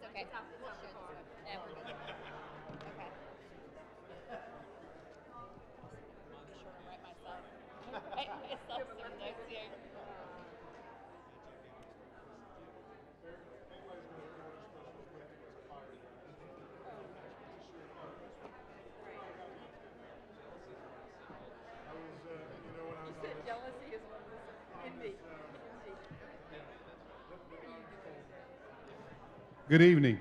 Okay. We'll share this one. Yeah, we're good. Okay. Be sure to write myself. Write myself some notes here. Jealousy is one of those envy. Good evening.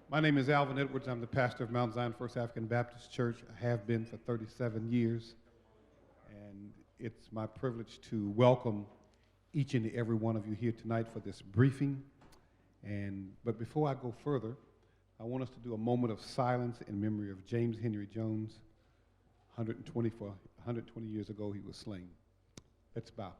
My name is Alvin Edwards. I'm the pastor of Mount Zion First African Baptist Church. I have been for 37 years. And it's my privilege to welcome each and every one of you here tonight for this briefing. But before I go further, I want us to do a moment of silence in memory of James Henry Jones. 120 years ago, he was slain. Let's bow.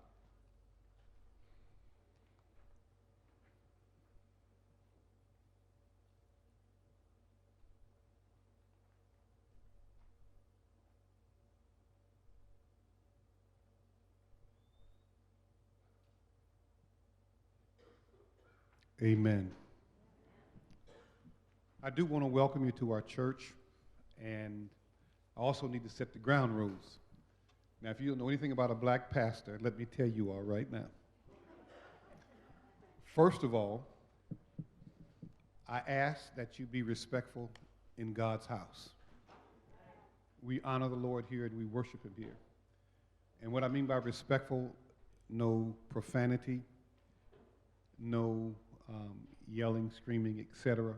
Amen. I do want to welcome you to our church, and I also need to set the ground rules. Now, if you don't know anything about a black pastor, let me tell you all right now. First of all, I ask that you be respectful in God's house. We honor the Lord here and we worship him here. And what I mean by respectful, no profanity, no yelling, screaming, etc.,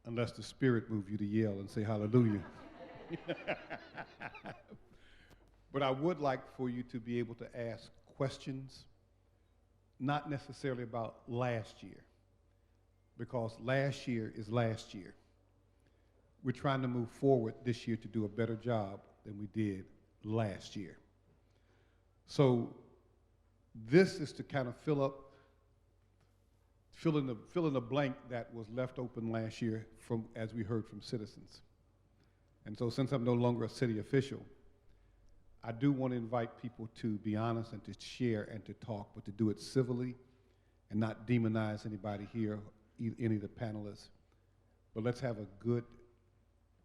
unless the Spirit moves you to yell and say hallelujah. But I would like for you to be able to ask questions, not necessarily about last year, because last year is last year. We're trying to move forward this year to do a better job than we did last year. So this is to kind of fill in the blank that was left open last year from, as we heard from citizens. And so since I'm no longer a city official, I do want to invite people to be honest and to share and to talk, but to do it civilly and not demonize anybody here, any of the panelists. But let's have a good,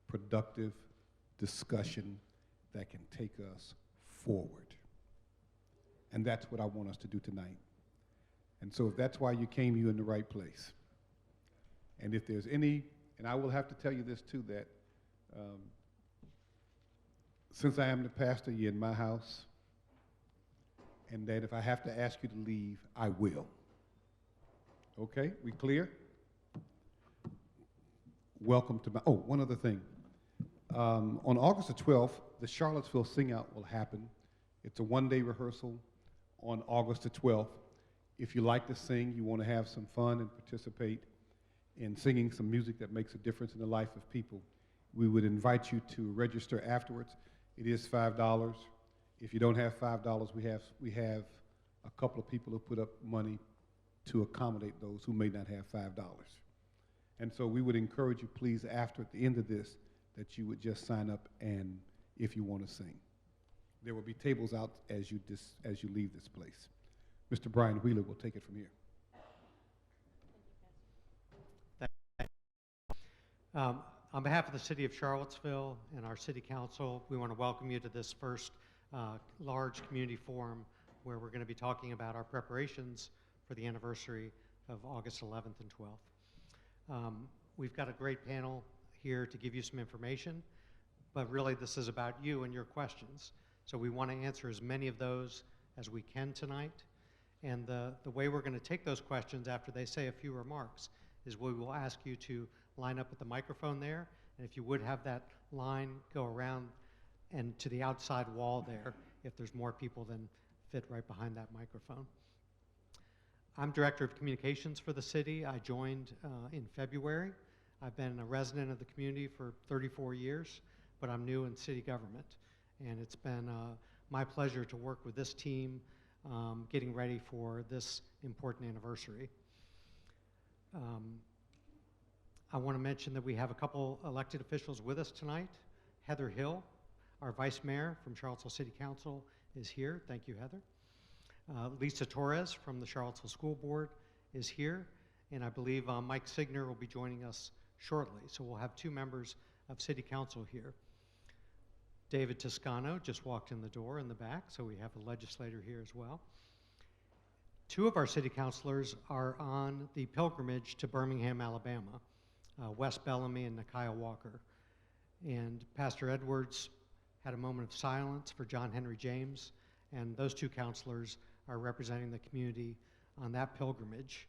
productive discussion that can take us forward. And that's what I want us to do tonight. And so if that's why you came, you're in the right place. And if there's any, and I will have to tell you this too, that since I am the pastor, you're in my house, and that if I have to ask you to leave, I will. Okay, we clear? Welcome to my, oh, one other thing. On August the 12th, the Charlottesville Sing Out will happen. It's a one-day rehearsal on August the 12th. If you like to sing, you want to have some fun and participate in singing some music that makes a difference in the life of people, we would invite you to register afterwards. It is $5. If you don't have $5, we have a couple of people who put up money to accommodate those who may not have $5. And so we would encourage you, please, after, at the end of this, that you would just sign up and if you want to sing. There will be tables out as you leave this place. Mr. Brian Wheeler will take it from here. On behalf of the City of Charlottesville and our City Council, we want to welcome you to this first large community forum where we're going to be talking about our preparations for the anniversary of August 11th and 12th. We've got a great panel here to give you some information, but really this is about you and your questions. So we want to answer as many of those as we can tonight. And the way we're going to take those questions after they say a few remarks is we will ask you to line up at the microphone there, and if you would have that line go around and to the outside wall there if there's more people than fit right behind that microphone. I'm Director of Communications for the city. I joined in February. I've been a resident of the community for 34 years, but I'm new in city government. And it's been my pleasure to work with this team getting ready for this important anniversary. I want to mention that we have a couple elected officials with us tonight. Heather Hill, our Vice Mayor from Charlottesville City Council, is here. Thank you, Heather. Lisa Torres from the Charlottesville School Board is here, and I believe Mike Signer will be joining us shortly. So we'll have 2 members of City Council here. David Toscano just walked in the door in the back, so we have a legislator here as well. 2 of our city councilors are on the pilgrimage to Birmingham, Alabama, Wes Bellamy and Nakia Walker. And Pastor Edwards had a moment of silence for John Henry James, and those 2 councilors are representing the community on that pilgrimage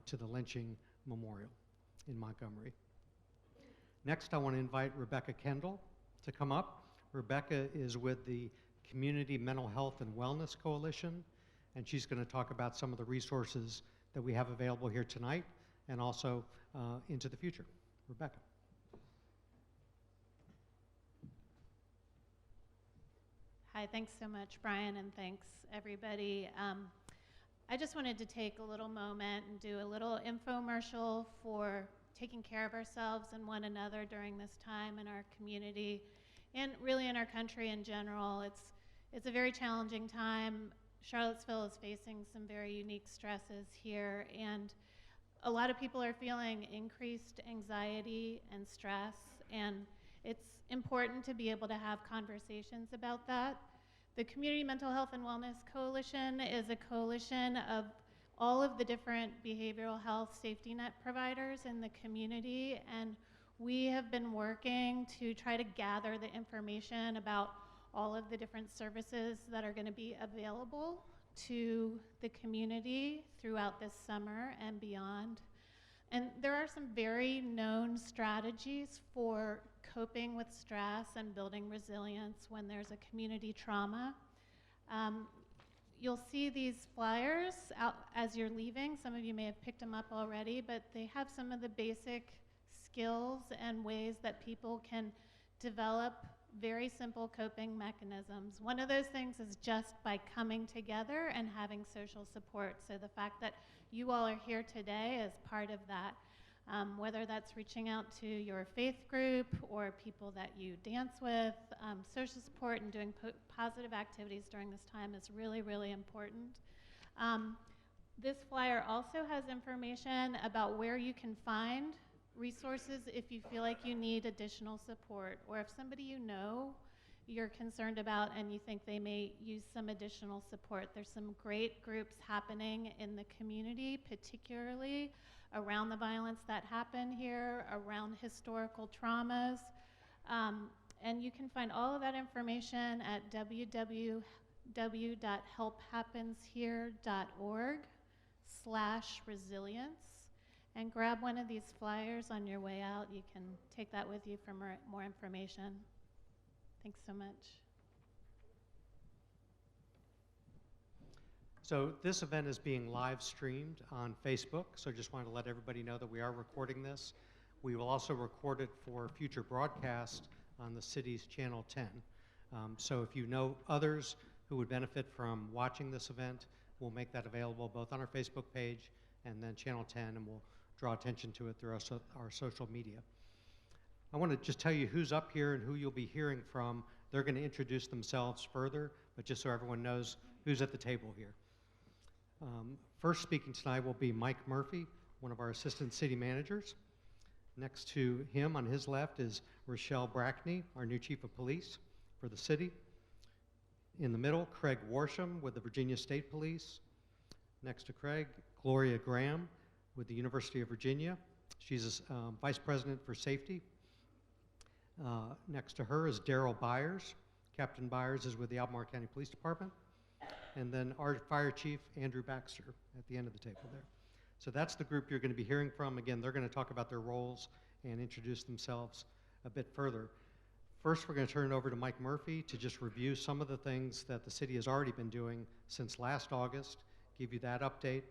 to the lynching memorial in Montgomery. Next, I want to invite Rebecca Kendall to come up. Rebecca is with the Community Mental Health and Wellness Coalition, and she's going to talk about some of the resources that we have available here tonight and also into the future. Rebecca. Hi, thanks so much, Brian, and thanks, everybody. I just wanted to take a little moment and do a little infomercial for taking care of ourselves and one another during this time in our community and really in our country in general. It's a very challenging time. Charlottesville is facing some very unique stresses here, and a lot of people are feeling increased anxiety and stress, and it's important to be able to have conversations about that. The Community Mental Health and Wellness Coalition is a coalition of all of the different behavioral health safety net providers in the community, and we have been working to try to gather the information about all of the different services that are going to be available to the community throughout this summer and beyond. And there are some very known strategies for coping with stress and building resilience when there's a community trauma. You'll see these flyers out as you're leaving. Some of you may have picked them up already, but they have some of the basic skills and ways that people can develop very simple coping mechanisms. One of those things is just by coming together and having social support. So the fact that you all are here today is part of that. Whether that's reaching out to your faith group or people that you dance with, social support and doing positive activities during this time is really, really important. This flyer also has information about where you can find resources if you feel like you need additional support, or if somebody you know you're concerned about and you think they may use some additional support. There's some great groups happening in the community, particularly around the violence that happened here, around historical traumas. And you can find all of that information at www.helphappenshere.org/resilience. And grab one of these flyers on your way out. You can take that with you for more information. Thanks so much. So this event is being live streamed on Facebook, so just wanted to let everybody know that we are recording this. We will also record it for future broadcast on the city's Channel 10. So if you know others who would benefit from watching this event, we'll make that available both on our Facebook page and then Channel 10, and we'll draw attention to it through our social media. I want to just tell you who's up here and who you'll be hearing from. They're going to introduce themselves further, but just so everyone knows who's at the table here. First speaking tonight will be Mike Murphy, one of our assistant city managers. Next to him on his left is Rochelle Brackney, our new chief of police for the city. In the middle, Craig Warsham with the Virginia State Police. Next to Craig, Gloria Graham with the University of Virginia. She's Vice President for Safety. Next to her is Daryl Byers. Captain Byers is with the Albemarle County Police Department. And then our Fire Chief, Andrew Baxter, at the end of the table there. So that's the group you're going to be hearing from. Again, they're going to talk about their roles and introduce themselves a bit further. First, we're going to turn it over to Mike Murphy to just review some of the things that the city has already been doing since last August, give you that update.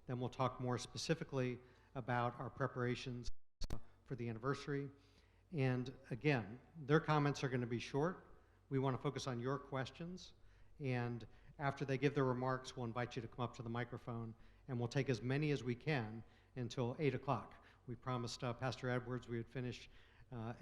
Then we'll talk more specifically about our preparations for the anniversary. And again, their comments are going to be short. We want to focus on your questions. And after they give their remarks, we'll invite you to come up to the microphone, and we'll take as many as we can until 8 o'clock. We promised Pastor Edwards we would finish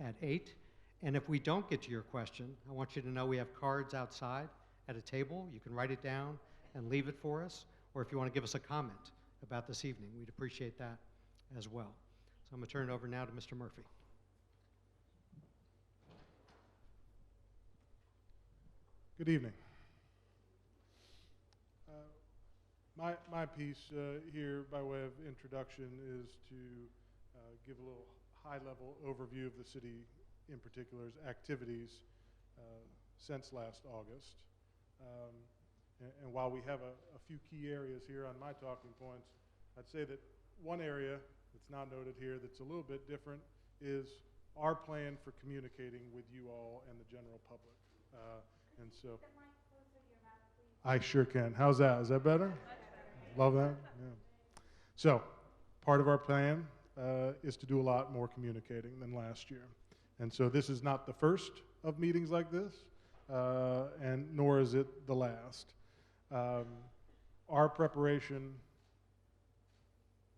at 8. And if we don't get to your question, I want you to know we have cards outside at a table. You can write it down, and leave it for us, or if you want to give us a comment about this evening, we'd appreciate that as well. So I'm going to turn it over now to Mr. Murphy. Good evening. My piece here, by way of introduction, is to give a little high-level overview of the city, in particular's activities since last August. And while we have a few key areas here on my talking points, I'd say that one area that's not noted here that's a little bit different is our plan for communicating with you all and the general public. And so, I sure can. How's that? Is that better? Love that. Yeah. So, part of our plan is to do a lot more communicating than last year, and so this is not the first of meetings like this, and nor is it the last. Our preparation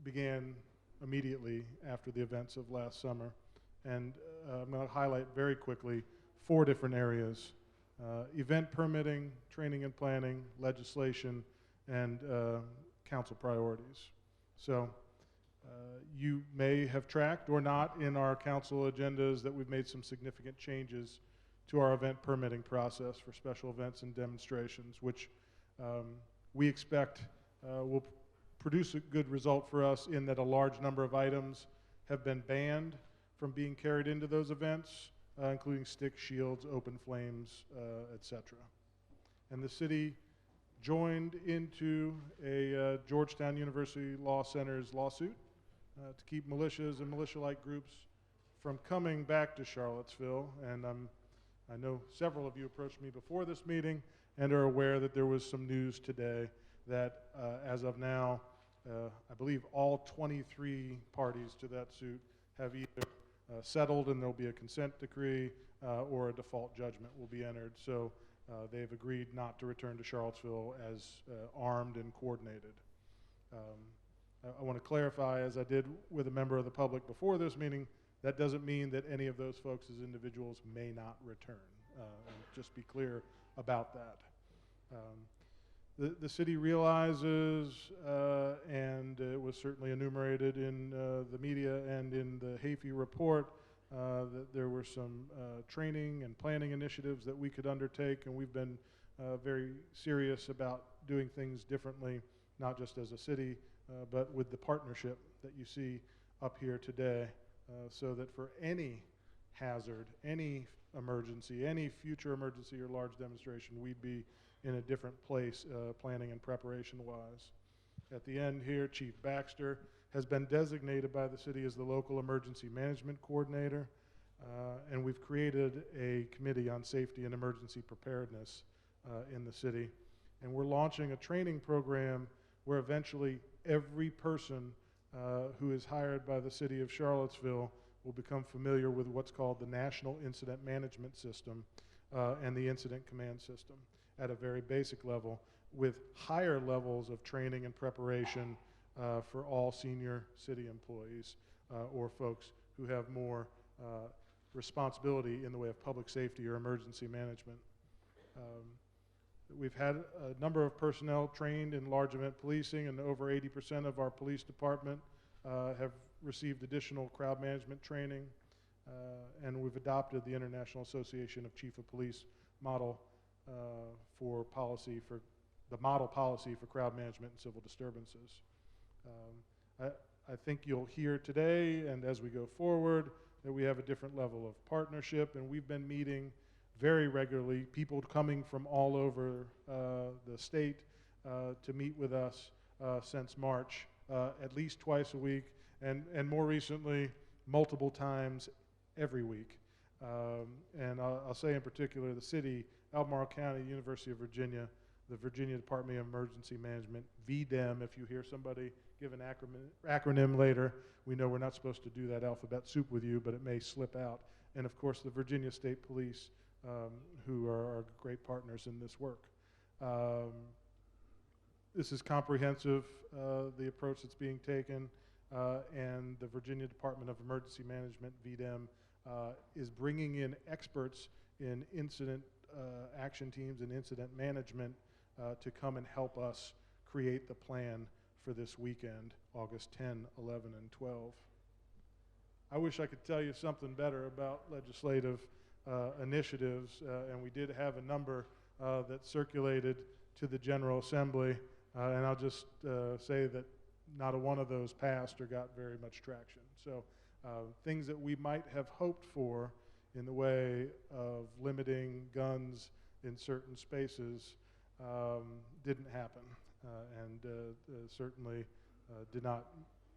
began immediately after the events of last summer, and I'm going to highlight very quickly 4 different areas: event permitting, training and planning, legislation, and council priorities. So you may have tracked or not in our council agendas that we've made some significant changes to our event permitting process for special events and demonstrations, which we expect will produce a good result for us in that a large number of items have been banned from being carried into those events, including sticks, shields, open flames, etc. And the city joined into a Georgetown University Law Center's lawsuit to keep militias and militia-like groups from coming back to Charlottesville. And I know several of you approached me before this meeting and are aware that there was some news today that as of now, I believe all 23 parties to that suit have either settled, and there'll be a consent decree, or a default judgment will be entered. So they've agreed not to return to Charlottesville as armed and coordinated. I want to clarify, as I did with a member of the public before this meeting, that doesn't mean that any of those folks as individuals may not return. And just be clear about that. The city realizes, and it was certainly enumerated in the media and in the Hafey report, that there were some training and planning initiatives that we could undertake, and we've been very serious about doing things differently, not just as a city, but with the partnership that you see up here today, so that for any hazard, any emergency, any future emergency or large demonstration, we'd be in a different place planning and preparation-wise. At the end here, Chief Baxter has been designated by the city as the local emergency management coordinator, and we've created a committee on safety and emergency preparedness in the city. And we're launching a training program where eventually every person who is hired by the city of Charlottesville will become familiar with what's called the National Incident Management System and the Incident Command System at a very basic level, with higher levels of training and preparation for all senior city employees or folks who have more responsibility in the way of public safety or emergency management. We've had a number of personnel trained in large event policing, and over 80% of our police department have received additional crowd management training, and we've adopted the International Association of Chief of Police model for the model policy for crowd management and civil disturbances. I think you'll hear today and as we go forward that we have a different level of partnership, and we've been meeting very regularly, people coming from all over the state to meet with us since March, at least twice a week, and more recently, multiple times every week. And I'll say in particular, the city, Albemarle County, University of Virginia, the Virginia Department of Emergency Management, VDEM, if you hear somebody give an acronym later, we know we're not supposed to do that alphabet soup with you, but it may slip out. And of course, the Virginia State Police, who are our great partners in this work. This is comprehensive, the approach that's being taken, and the Virginia Department of Emergency Management, VDEM, is bringing in experts in incident action teams and incident management to come and help us create the plan for this weekend, August 10, 11, and 12. I wish I could tell you something better about legislative initiatives, and we did have a number that circulated to the General Assembly, and I'll just say that not a one of those passed or got very much traction. So things that we might have hoped for in the way of limiting guns in certain spaces didn't happen, and certainly did not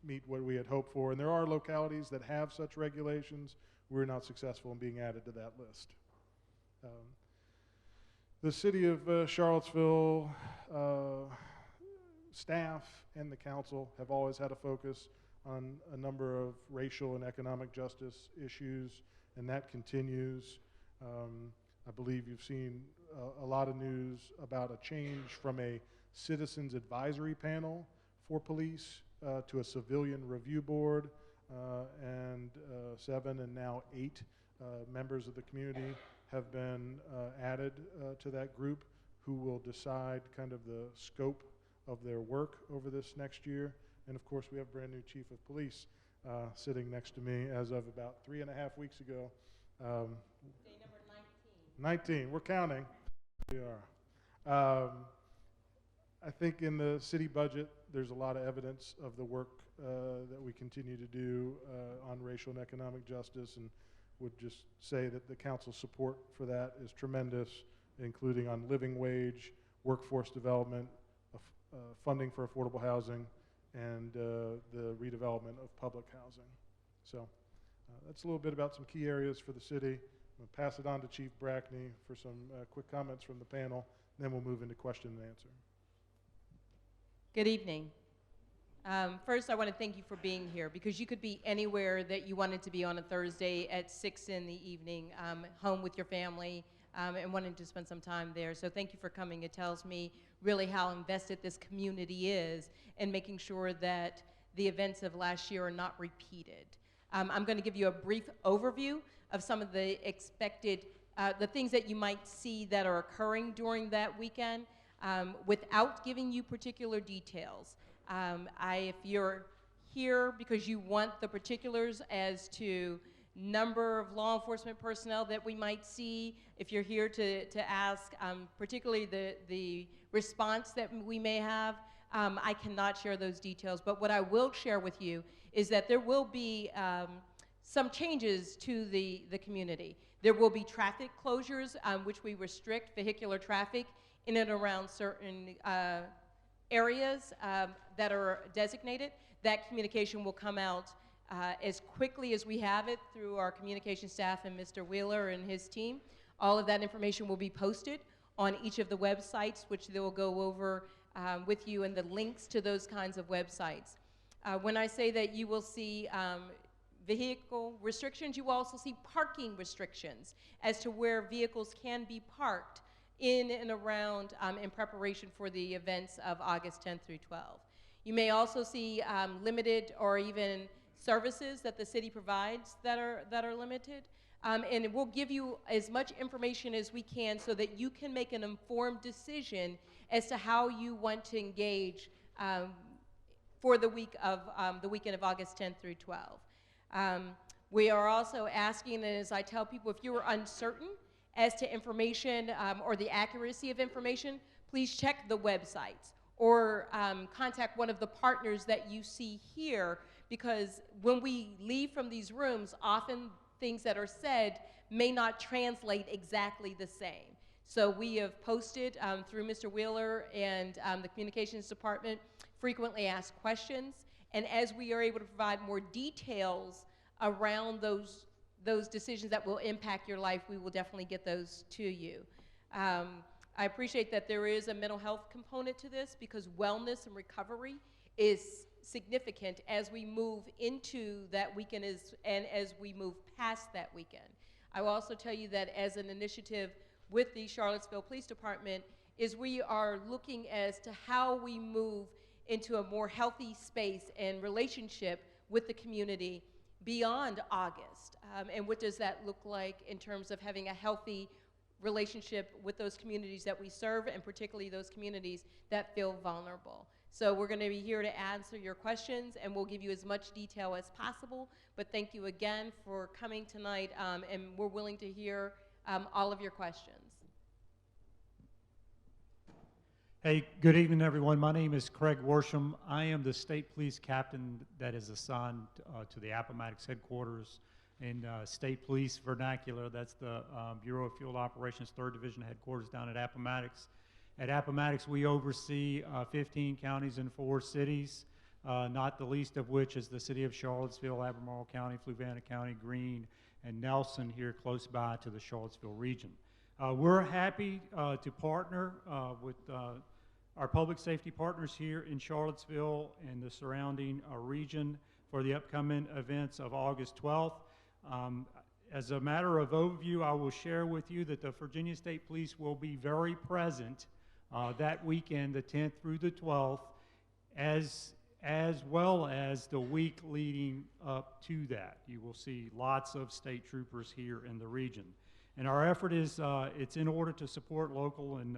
meet what we had hoped for. And there are localities that have such regulations. We're not successful in being added to that list. The city of Charlottesville staff and the council have always had a focus on a number of racial and economic justice issues, and that continues. I believe you've seen a lot of news about a change from a citizens advisory panel for police to a civilian review board, and 7 and now 8 members of the community have been added to that group, who will decide kind of the scope of their work over this next year. And of course, we have a brand new chief of police sitting next to me as of about 3.5 weeks ago. Day number 19. 19, we're counting. We are. I think in the city budget, there's a lot of evidence of the work that we continue to do on racial and economic justice, and would just say that the council's support for that is tremendous, including on living wage, workforce development, funding for affordable housing, and the redevelopment of public housing. So that's a little bit about some key areas for the city. I'm going to pass it on to Chief Brackney for some quick comments from the panel, and then we'll move into question and answer. Good evening. First, I want to thank you for being here, because you could be anywhere that you wanted to be on a Thursday at 6 in the evening, home with your family, and wanting to spend some time there. So thank you for coming. It tells me really how invested this community is in making sure that the events of last year are not repeated. I'm going to give you a brief overview of some of the expected, the things that you might see that are occurring during that weekend, without giving you particular details. If you're here because you want the particulars as to number of law enforcement personnel that we might see, if you're here to ask particularly the response that we may have, I cannot share those details. But what I will share with you is that there will be some changes to the community. There will be traffic closures, which we restrict vehicular traffic in and around certain areas that are designated. That communication will come out as quickly as we have it through our communication staff and Mr. Wheeler and his team. All of that information will be posted on each of the websites, which they will go over with you, and the links to those kinds of websites. When I say that you will see vehicle restrictions, you will also see parking restrictions as to where vehicles can be parked in and around in preparation for the events of August 10th through 12th. You may also see limited or even services that the city provides that are limited. And we'll give you as much information as we can so that you can make an informed decision as to how you want to engage for the weekend of August 10th through 12th. We are also asking, and as I tell people, if you are uncertain as to information or the accuracy of information, please check the websites or contact one of the partners that you see here, because when we leave from these rooms, often things that are said may not translate exactly the same. So we have posted through Mr. Wheeler and the communications department frequently asked questions, and as we are able to provide more details around those decisions that will impact your life, we will definitely get those to you. I appreciate that there is a mental health component to this, because wellness and recovery is significant as we move into that weekend and as we move past that weekend. I will also tell you that as an initiative with the Charlottesville Police Department is we are looking as to how we move into a more healthy space and relationship with the community beyond August. And what does that look like in terms of having a healthy relationship with those communities that we serve, and particularly those communities that feel vulnerable. So we're going to be here to answer your questions, and we'll give you as much detail as possible. But thank you again for coming tonight, and we're willing to hear all of your questions. Hey, good evening, everyone. My name is Craig Worsham. I am the state police captain that is assigned to the Appomattox headquarters in state police vernacular. That's the Bureau of Field Operations 3rd Division headquarters down at Appomattox. At Appomattox, we oversee 15 counties and 4 cities, not the least of which is the city of Charlottesville, Albemarle County, Fluvanna County, Greene, and Nelson here close by to the Charlottesville region. We're happy to partner with our public safety partners here in Charlottesville and the surrounding region for the upcoming events of August 12th. As a matter of overview, I will share with you that the Virginia State Police will be very present that weekend, the 10th through the 12th, as well as the week leading up to that. You will see lots of state troopers here in the region. And our effort is, it's in order to support local and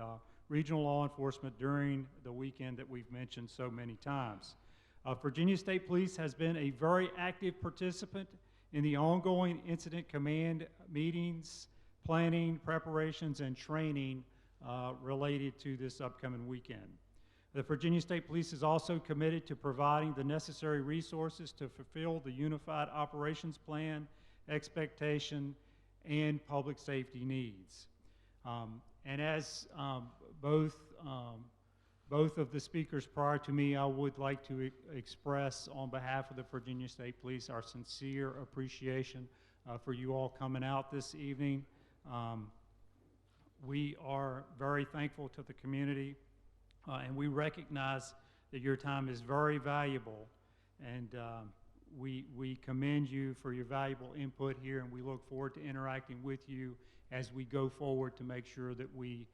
regional law enforcement during the weekend that we've mentioned so many times. Virginia State Police has been a very active participant in the ongoing incident command meetings, planning, preparations, and training related to this upcoming weekend. The Virginia State Police is also committed to providing the necessary resources to fulfill the Unified Operations Plan, expectation, and public safety needs. And as both of the speakers prior to me, I would like to express on behalf of the Virginia State Police our sincere appreciation for you all coming out this evening. We are very thankful to the community, and we recognize that your time is very valuable, and we commend you for your valuable input here, and we look forward to interacting with you as we go forward to make sure that we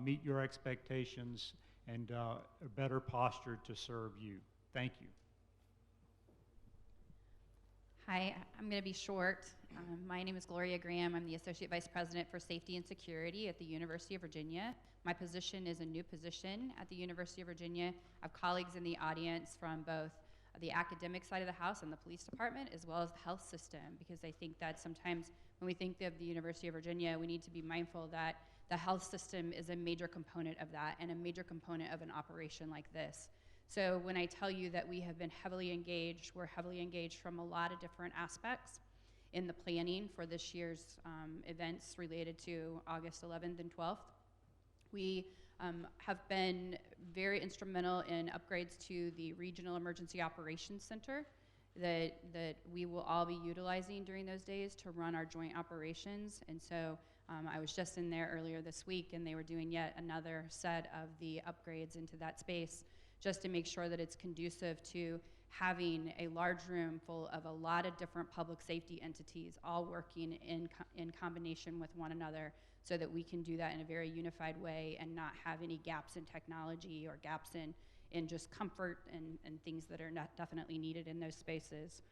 meet your expectations and are better postured to serve you. Thank you. Hi, I'm going to be short. My name is Gloria Graham. I'm the Associate Vice President for Safety and Security at the University of Virginia. My position is a new position at the University of Virginia. I have colleagues in the audience from both the academic side of the house and the police department, as well as the health system, because I think that sometimes when we think of the University of Virginia, we need to be mindful that the health system is a major component of that and a major component of an operation like this. So when I tell you that we have been heavily engaged, we're heavily engaged from a lot of different aspects in the planning for this year's events related to August 11th and 12th. We have been very instrumental in upgrades to the Regional Emergency Operations Center that we will all be utilizing during those days to run our joint operations. And so I was just in there earlier this week, and they were doing yet another set of the upgrades into that space just to make sure that it's conducive to having a large room full of a lot of different public safety entities all working in combination with one another, so that we can do that in a very unified way and not have any gaps in technology or gaps in just comfort and things that are not definitely needed in those spaces.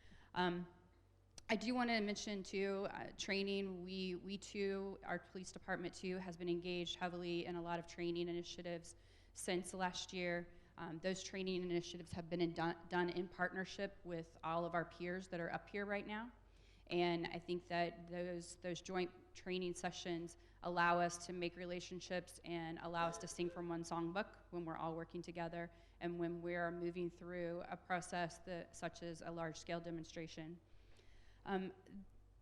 I do want to mention too, training. We too, our police department too, has been engaged heavily in a lot of training initiatives since last year. Those training initiatives have been done in partnership with all of our peers that are up here right now. And I think that those joint training sessions allow us to make relationships and allow us to sing from one songbook when we're all working together and when we're moving through a process such as a large-scale demonstration.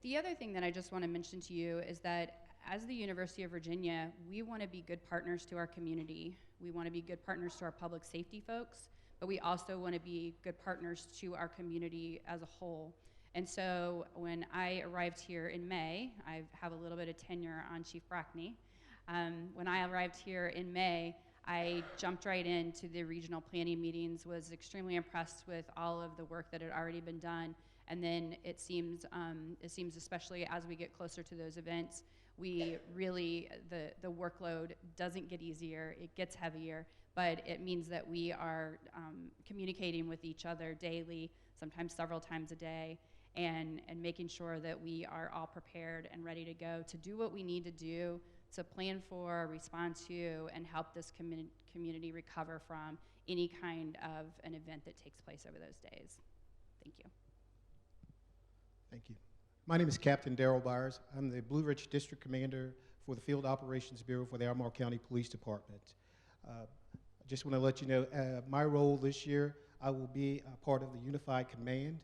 The other thing that I just want to mention to you is that as the University of Virginia, we want to be good partners to our community. We want to be good partners to our public safety folks, but we also want to be good partners to our community as a whole. And so when I arrived here in May, I have a little bit of tenure on Chief Brackney. When I arrived here in May, I jumped right into the regional planning meetings, was extremely impressed with all of the work that had already been done. And then it seems especially as we get closer to those events, we really, the workload doesn't get easier, it gets heavier, but it means that we are communicating with each other daily, sometimes several times a day, and making sure that we are all prepared and ready to go to do what we need to do to plan for, respond to, and help this community recover from any kind of an event that takes place over those days. Thank you. Thank you. My name is Captain Darrell Byers. I'm the Blue Ridge District Commander for the Field Operations Bureau for the Albemarle County Police Department. I just want to let you know, my role this year, I will be a part of the Unified Command.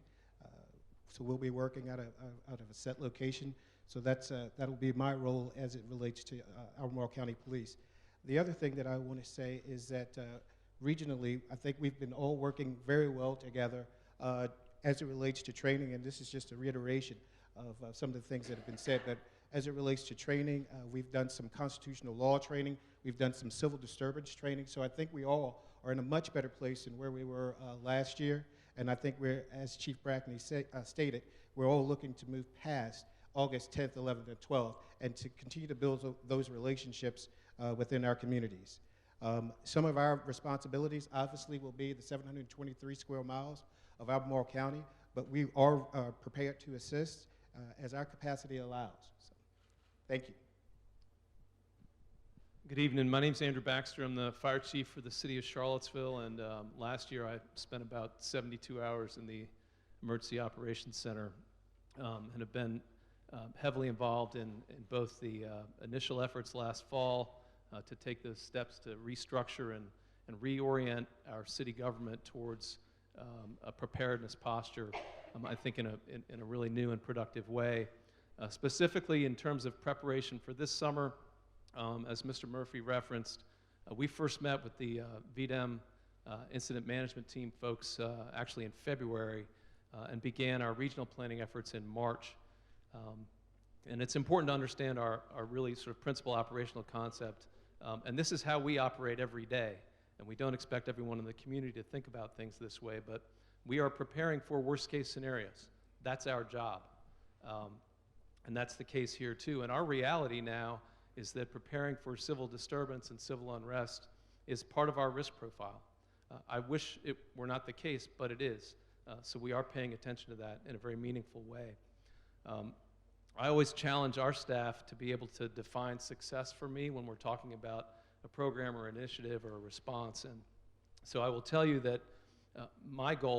So we'll be working out of a set location. So that'll be my role as it relates to Albemarle County Police. The other thing that I want to say is that regionally, I think we've been all working very well together as it relates to training, and this is just a reiteration of some of the things that have been said, but as it relates to training, we've done some constitutional law training, we've done some civil disturbance training, so I think we all are in a much better place than where we were last year, and I think we're, as Chief Brackney stated, we're all looking to move past August 10th, 11th, and 12th, and to continue to build those relationships within our communities. Some of our responsibilities obviously will be the 723 square miles of Albemarle County, but we are prepared to assist as our capacity allows. So, thank you. Good evening. My name's Andrew Baxter. I'm the fire chief for the city of Charlottesville, and last year I spent about 72 hours in the Emergency Operations Center and have been heavily involved in both the initial efforts last fall to take those steps to restructure and reorient our city government towards a preparedness posture, I think in a really new and productive way. Specifically in terms of preparation for this summer, as Mr. Murphy referenced, we first met with the VDEM incident management team folks actually in February and began our regional planning efforts in March. And it's important to understand our really sort of principal operational concept. And this is how we operate every day. And we don't expect everyone in the community to think about things this way, but we are preparing for worst case scenarios. That's our job. And that's the case here too. And our reality now is that preparing for civil disturbance and civil unrest is part of our risk profile. I wish it were not the case, but it is. So we are paying attention to that in a very meaningful way. I always challenge our staff to be able to define success for me when we're talking about a program or initiative or a response. And so I will tell you that my goal